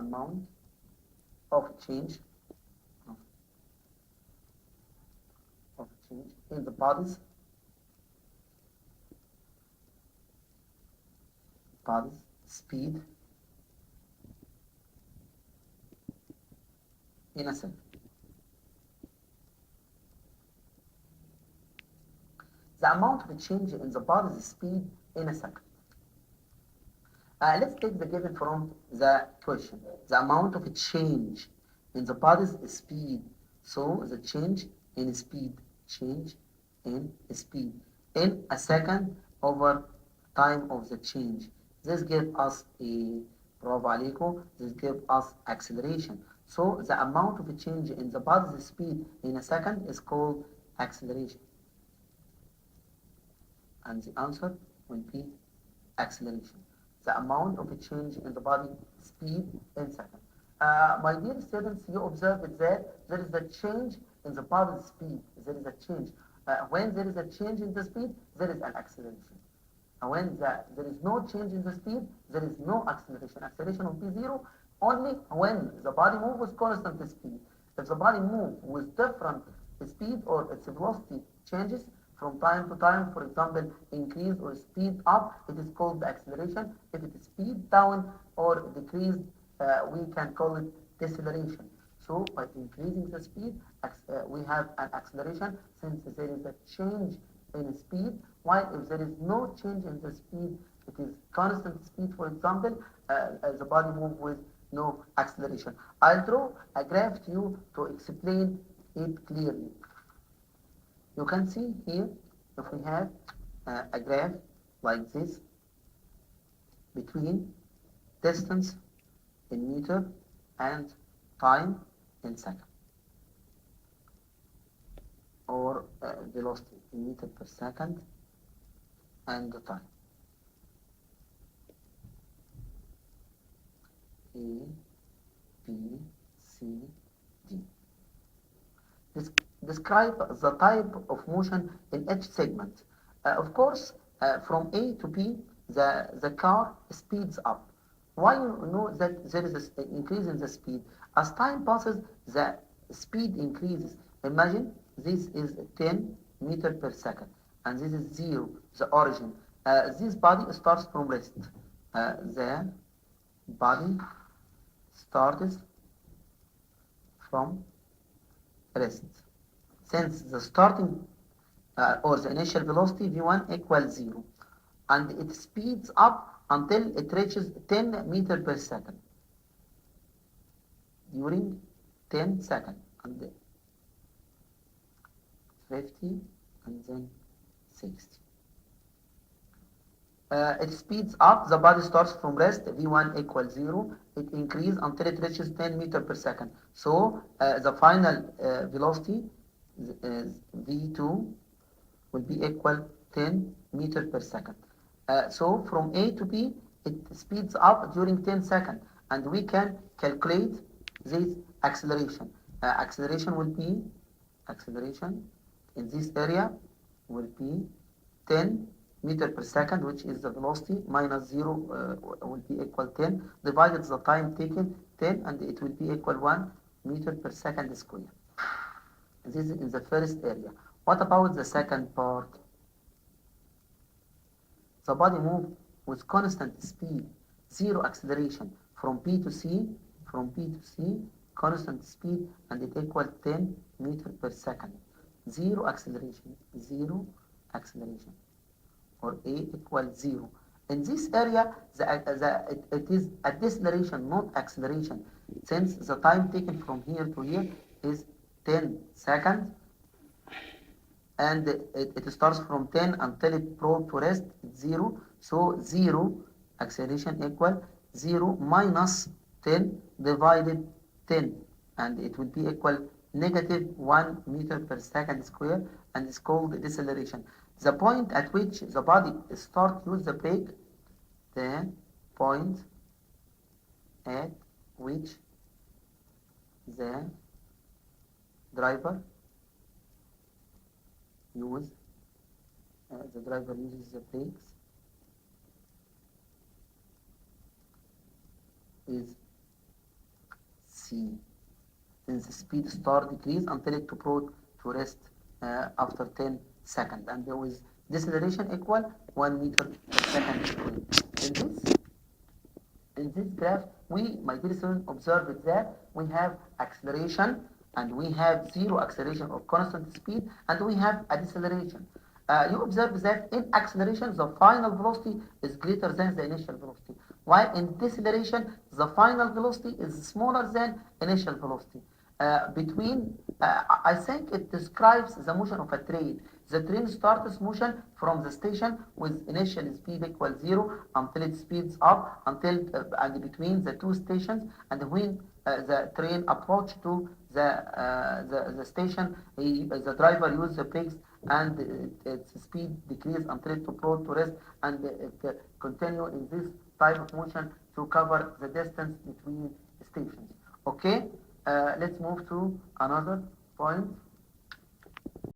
amount of change of, of change in the body's speed in a second. The amount of change in the body's speed in a second. Let's take the given from the question. The amount of change in the body's speed. So the change in speed, change in speed in a second over time of the change. This gives us a, bravo عليكم, this gives us acceleration. So the amount of change in the body's speed in a second is called acceleration. And the answer will be acceleration. The amount of a change in the body speed in seconds. My dear students, you observed that there is a change in the body speed. There is a change. When there is a change in the speed, there is an acceleration. When there is no change in the speed, there is no acceleration. Acceleration will be zero only when the body moves with constant speed. If the body moves with different speed or its velocity changes from time to time, for example, increase or speed up, it is called the acceleration. If it is speed down or decrease, we can call it deceleration. So by increasing the speed, we have an acceleration since there is a change in speed, while if there is no change in the speed, it is constant speed, for example, the body moves with no acceleration. I'll draw a graph to you to explain it clearly. You can see here, if we have a graph like this between distance in meter and time in second, or velocity in meter per second and the time. A, B, C, D. Describe the type of motion in each segment. Of course, from A to B, the car speeds up. Why you know that there is an increase in the speed? As time passes, the speed increases. Imagine this is 10 meter per second, and this is 0, the origin. This body starts from rest. The body starts from rest. Since the starting or the initial velocity v1 equals 0, and it speeds up until it reaches 10 meter per second during 10 seconds, and then 50 and then 60. It speeds up, the body starts from rest, v1 equals 0, it increases until it reaches 10 meter per second. So the final velocity v2 will be equal 10 meter per second. So from A to B, it speeds up during 10 seconds, and we can calculate this acceleration. Acceleration in this area will be 10 meter per second, which is the velocity, minus 0 will be equal 10, divided the time taken 10, and it will be equal 1 meter per second square. This is in the first area. What about the second part? The body moves with constant speed, 0 acceleration, from B to C, constant speed, and it equals 10 meter per second. 0 acceleration, or A equals 0. In this area, it is a deceleration, not acceleration, since the time taken from here to here is 10 seconds, and it starts from 10 until it brought to rest 0. So 0 acceleration equal 0 minus 10 divided 10, and it will be equal negative 1 meter per second square, and it's called deceleration. The point at which the body starts to use the brake, the point at which the driver uses the brakes is C. Then the speed start decrease until it brought to rest after 10 seconds, and with deceleration equal 1 meter per second squared. In this graph, we, my dear student, observed that we have acceleration, and we have zero acceleration or constant speed, and we have a deceleration. You observe that in acceleration, the final velocity is greater than the initial velocity, while in deceleration, the final velocity is smaller than initial velocity. I think it describes the motion of a train. The train starts motion from the station with initial speed equal 0 until it speeds up and between the two stations, and when the train approach to the station, the driver uses the brakes, and its speed decrease until it brought to rest, and it continue in this type of motion to cover the distance between stations. Okay, let's move to another point.